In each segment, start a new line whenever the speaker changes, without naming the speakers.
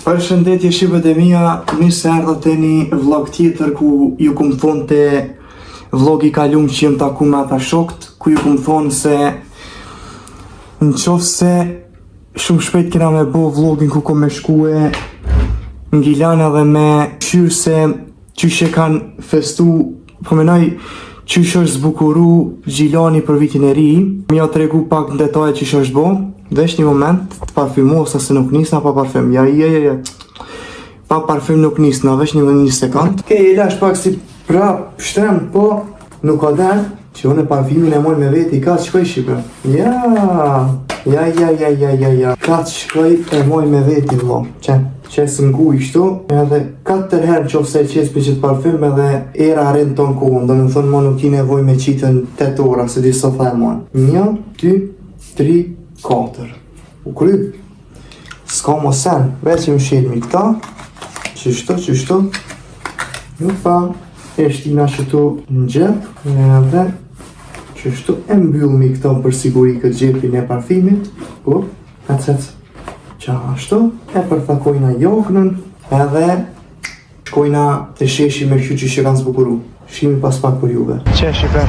Përshëndetje shqipët e mia, mirë se erdhët te një vlog tjetër ku ju kum thonë te vlogi kalum që jem taku me ata shokt, ku ju kum thonë se në qoftë se shumë shpejt kena me bo vlogin ku kom me shkue në Gjilan edhe me qyrë se qysh e kanë festu, po menoj qysh është zbukuru Gjilani për vitin e ri. Mi ja tregu pak në detaje qysh është bo. Vesh një moment të parfymos se nuk nisna pa parfym. Ja. Pa parfym nuk nisna, vesh një sekund. Okej, e lash pak si prap shtrem, po nuk ka den që unë parfymin e moj me veti, ka të shkoj Shqipë. Ja. Ka të shkoj e moj me veti vlo. Që së ngu i shtu, edhe 4 herë që ofse qes për qëtë parfym edhe era rinë tonë kohën, do me thonë mo nuk i nevoj me qitën 8 ora, se di sot e mon. 1, 2, 3, 4. U kryp. Ska mo sen, veç i më shirmi këta. Qështu. Ju pa, e shtina qëtu në gjep, edhe qështu e mbyllmi këta për siguri këtë gjepin e parfymit. Po, hecec. Ashtu, e përthakojna joknën, edhe shkojna të sheshi me që që kanë zbukuru. Shimi pas pak për juve. Qeshi për.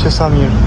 Qesa mirë.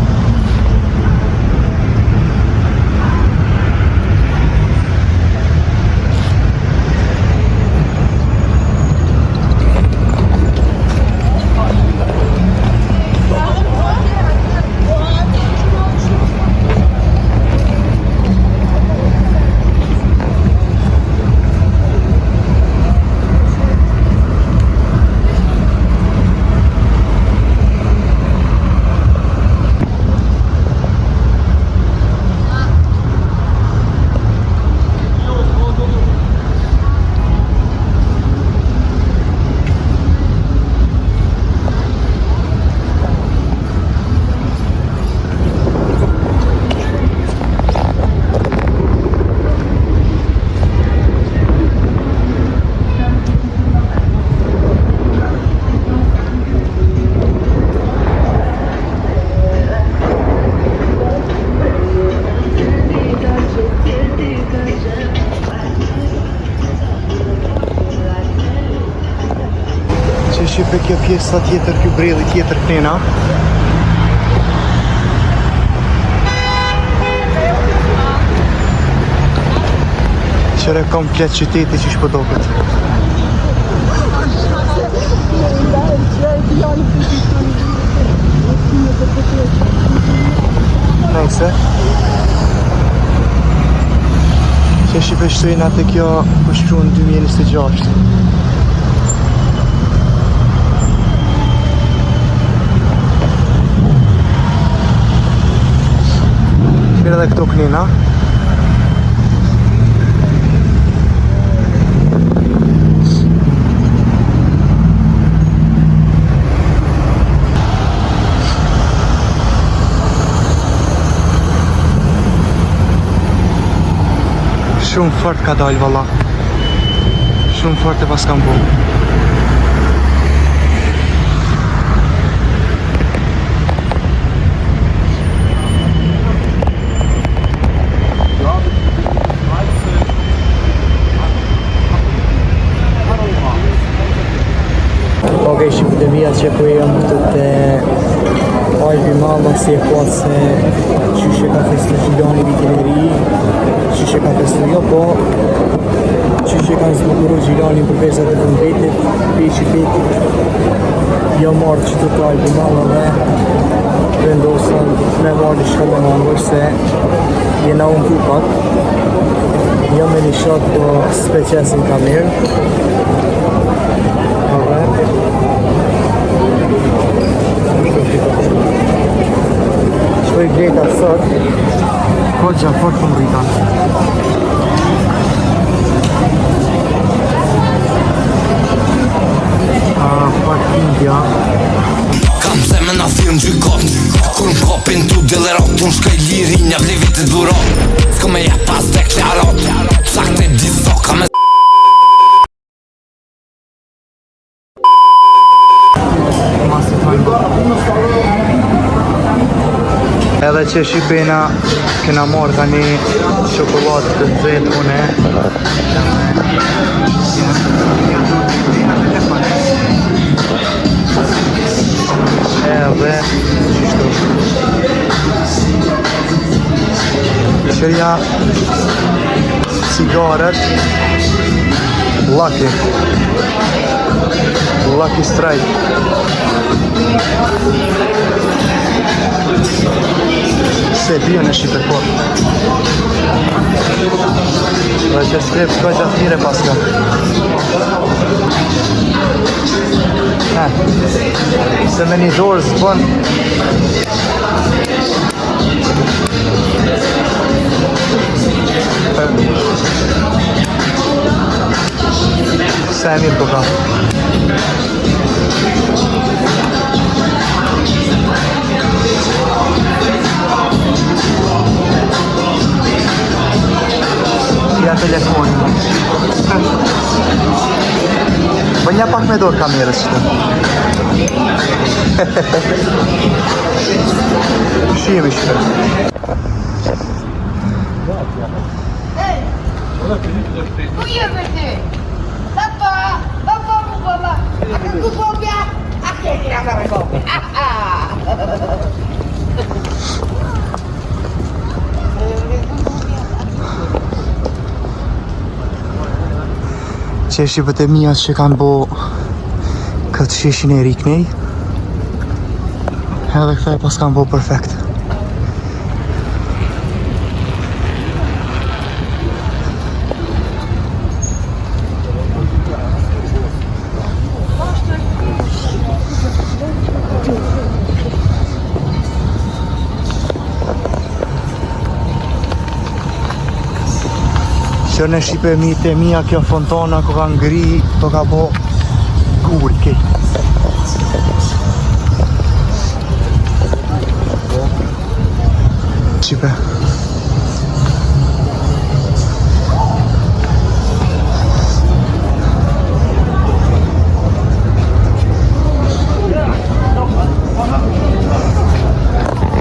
Shqipe kjo pjesa tjetër, kjo breli tjetër kënena. Qëre komplet qyteti që shpëdokët. Nejse. Që Shqipe shtojnë atë kjo pështru në 2026. Edhe këto kënina. Shumë fort ka dalë valla. Shumë fort e pas kam bu. Okej, shqipët e mija që ku e jam këtë të Albi Mama si e po se qysh e ka festu Gjilani vitin e ri, qysh e ka festu jo po, qysh e kanë zbukuru Gjilani për vezat e vëmbetit, për qytetit, jo marrë që të Albi Mama dhe vendosën me marrë shka me mangër se jena unë pupat, jo me një shot po speqesin kamerë. Shkoj greta sot, ko gja fort për mritan. Parkingja. Kam se me na firmë gjykat, kur m'kapin tu delerat, unë shkaj liri, një vlevitit burat. S'ko me jep që shqipena kena marrë tani çokoladë të nxehtë une. Edhe qështu qërja cigaret Lucky Strike. Se bia në Shqipe kot. Dhe që shkrep shkoj gjatë mire paska. Se me një dorë zbën. Se e mirë përka. Ja telefoni. Bënja pak me dorë kamerës qëtë. Shimi shpe.
Ku jemi ti? Papa, baba. Akan ku kopja? Akhirnya akan kopja.
Qeshjivet e mija që kanë bo këtë sheshin e riknej edhe këta e pas kanë bo perfekt. Që në Shqipe e mija kjo fontana ku ka ngri, po ka bo guri kej. Shqipe.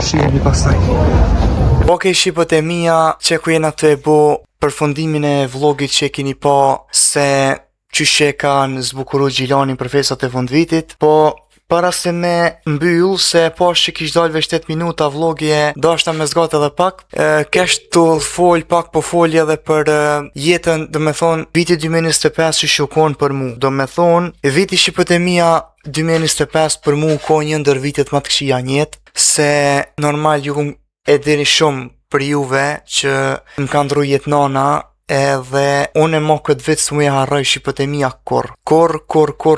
Shihemi pastaj. Okej, shqipët e mija që ku jena të e bo përfundimin e vlogit që keni pa se qyshe kanë zbukuru Gjilani për festat e fund vitit, po para se me mbyll se pash që kish dalve 7 minuta vlogje, dashta me zgat edhe pak, kesh të fol pak po folje edhe për jetën, do me thonë, viti 2025 që shukon për mu. Do me thonë, viti Shqipët e mija 2025 për mu ko një ndër vitet më të këqija njetë, se normal ju e dini shumë për juve që më kanë ndru jetë nana, edhe unë e mo këtë vit së mu e harroj Shqipët e mija kur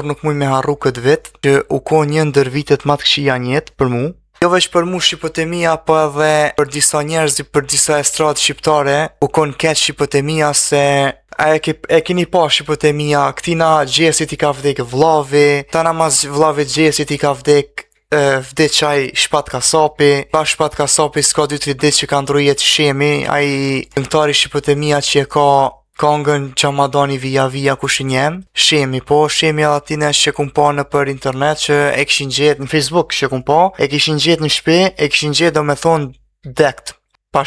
nuk mu me harru këtë vit që u ko një ndër vitet më të këqija njetë për mu. Jo veç për mu Shqipët e mija, po edhe për disa njerëzi, për disa estratë shqiptare u kon keq Shqipët e mija se e keni pa Shqipët e mija, këtina Gjesit i ka vdek vlavi, tana mas vlavit Gjesit i ka vdek vdek qaj Shpat Kasapi, pa Shpat Kasapi s'ka 2-3 dit që ka ndru jetë Shemi, ai këngëtari Shqipët e mija që e ka kongën që ma dani via kush i njem, Shemi, po Shemi edhe atine që kum pa në për internet që e kishin gjetë në Facebook që kum pa, e kishin gjetë në shpe, e kishin gjetë do me thonë dekt, pa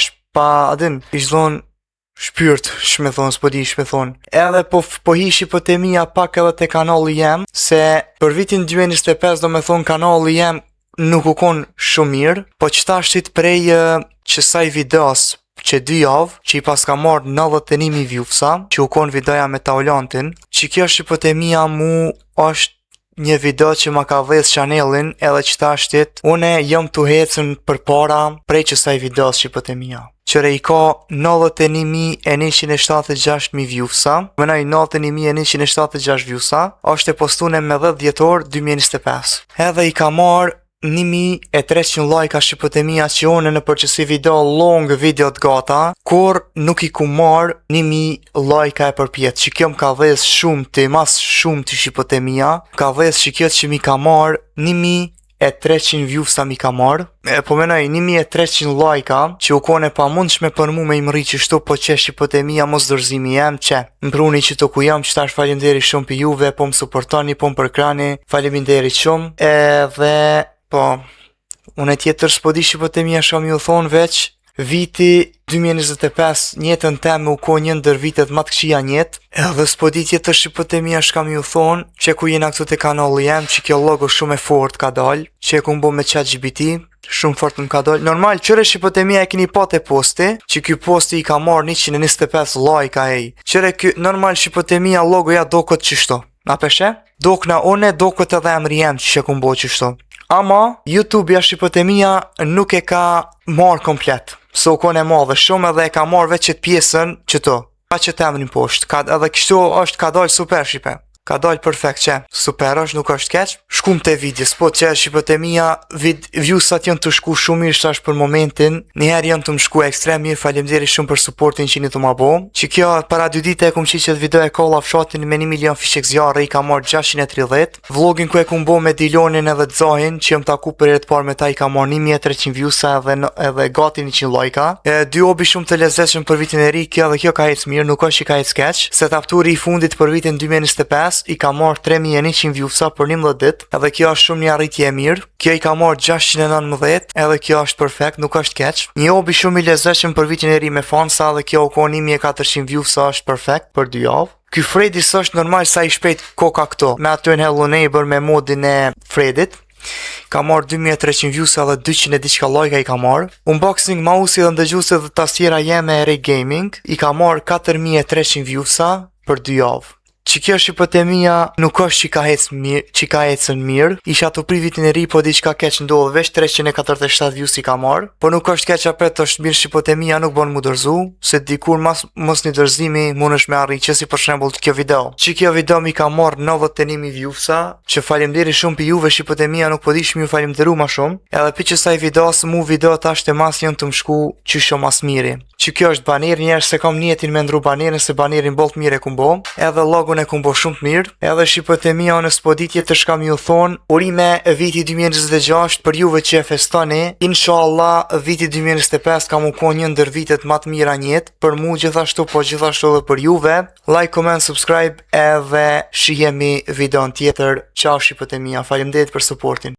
adin, ish thonë shpyrt, shme thonë, s'po di shme thonë. Edhe po hi Shqipët e mija pak edhe te kanali jem, se për vitin 2025 do me thonë kanali jem nuk u kon shumë mirë, po qëta shtit prej qësaj videos që 2 javë, që i pas ka marrë 91.000 viewsa, që u kon videoja me Taulantin, që kjo Shqipët e mija mu është një video që ma ka vëz chanelin edhe qëta shtit, une jëm të hecën për para prej qësaj videos Shqipët e mija. Qëre i ka 91.176 viewsa, mënoj 91.176 viewsa, është e postune me 10 dhjetor 2025. Edhe i ka marrë 1.300 like Shqipët e mija që one në përqësi video long video të gata, kur nuk i ku marrë 1.000 like e përpjet, që kjo më ka dhez shumë të mas shumë të Shqipët e mija, ka dhez që kjo që mi ka marrë 1.300 viewsa mi ka marrë, po menoj 1.300 like-a, që u kone pa mundshme për mu me imri që shtu, po që Shqipët e mija mos dërzimi jem që më pruni që të ku jam, që tash falimderi shumë për juve, po më supportoni, po më përkrani, falimderi shumë, edhe po Unë tjetër s'po di shqipëtimia shka mi u thonë veç viti 2025 njëtën teme u ko një ndër vitet më të këqija njetë, edhe s'po di tjetër shqipëtimia shka mi u thonë, që ku jena këtu të kanalli jem, që kjo logo shumë e fort ka dal, që e ku mbo me ChatGPT, shumë fort më ka dal. Normal, qëre shqipëtimia e kini pa të posti, që kjo posti i ka marrë 125 like a e. Qëre kjo, normal shqipëtimia logoja do këtë qështo. Na peshe? Do këna one, do këtë edhe emri jem që ku mbo qështo. Ama, YouTube-ja shqipëtimia nuk e ka marrë komplet. So kone madhe shumë edhe e ka marrë veç qëtë pjesën qëto. Pa që të emrin poshtë. Edhe kështu është ka dalë super shqipe. Ka dalë perfekt që. Super është, nuk është keq. Shkum të videos, po që shqipëtimia viewsat janë të shku shumë mirë shtash për momentin. Njëherë janë të më shku ekstrem mirë, faleminderit shumë për supportin që një të ma bo. Që kjo para 2 dite e kum qiqet video e kolla fshatin me 1 milion fishek zjarë, i ka marrë 630. Vlogin ku e kum bo me Dilonin edhe Dzahin, që jëm taku për herë të parë me ta, i ka marrë 1300 viewsa edhe gati 100 lajka. Dy obi shumë të lezetshëm për vitin e ri, kjo dhe kjo ka ecë mirë, nuk është që ka ecë keq. Setapturi i fundit për vitin 2025 i ka marrë 3100 viewsa për 11 ditë, edhe kjo është shumë një arritje e mirë. Kjo i ka marrë 619, edhe kjo është perfekt, nuk është keq. Një obi shumë i lezetshëm për vitin e ri me fansa, edhe kjo u kon 1400 viewsa, është perfekt për 2 javë. Ky Fredi s'është normal sa i shpejt koka këto, me aty në Hello Neighbor me modin e Fredit. Ka marrë 2300 viewsa dhe 200 e diçka lajka i ka marrë. Unboxing mouse dhe ndëgjuse dhe tastiera jeme e Ray Gaming i ka marrë 4300 viewsa për 2 javë. Që kjo shqipëtimia nuk është që ka ecën mirë. Isha të pri vitin e ri, po di që ka keq ndodhë, veç 347 views i ka marrë. Po nuk është keq apet është mirë shqipëtimia, nuk bon mu dërzu, se dikur mos një dërzimi mund është me arri që si për shembull kjo video. Që kjo video mi ka marrë 91.000 viewsa, që falimderi shumë për juve shqipëtimia nuk po di shumë ju falimderu ma shumë. Edhe pi që saj video, se mu video tash të mas janë të më shku që shumë mas miri. Që kjo është baner, njerë se kam njetin me ndru banerin, se banerin bolt mire e kumbo, edhe logon e kumbo shumë të mirë, edhe shqipëtimia në spoditje të shkam ju thonë, urime viti 2026 për juve që e festoni, inshallah viti 2025 kam u kon një ndër vitet më të mira njetë, për mu gjithashtu, po gjithashtu edhe për juve, like, comment, subscribe, edhe shihemi videon tjetër, qao shqipëtimia, faleminderit për supportin.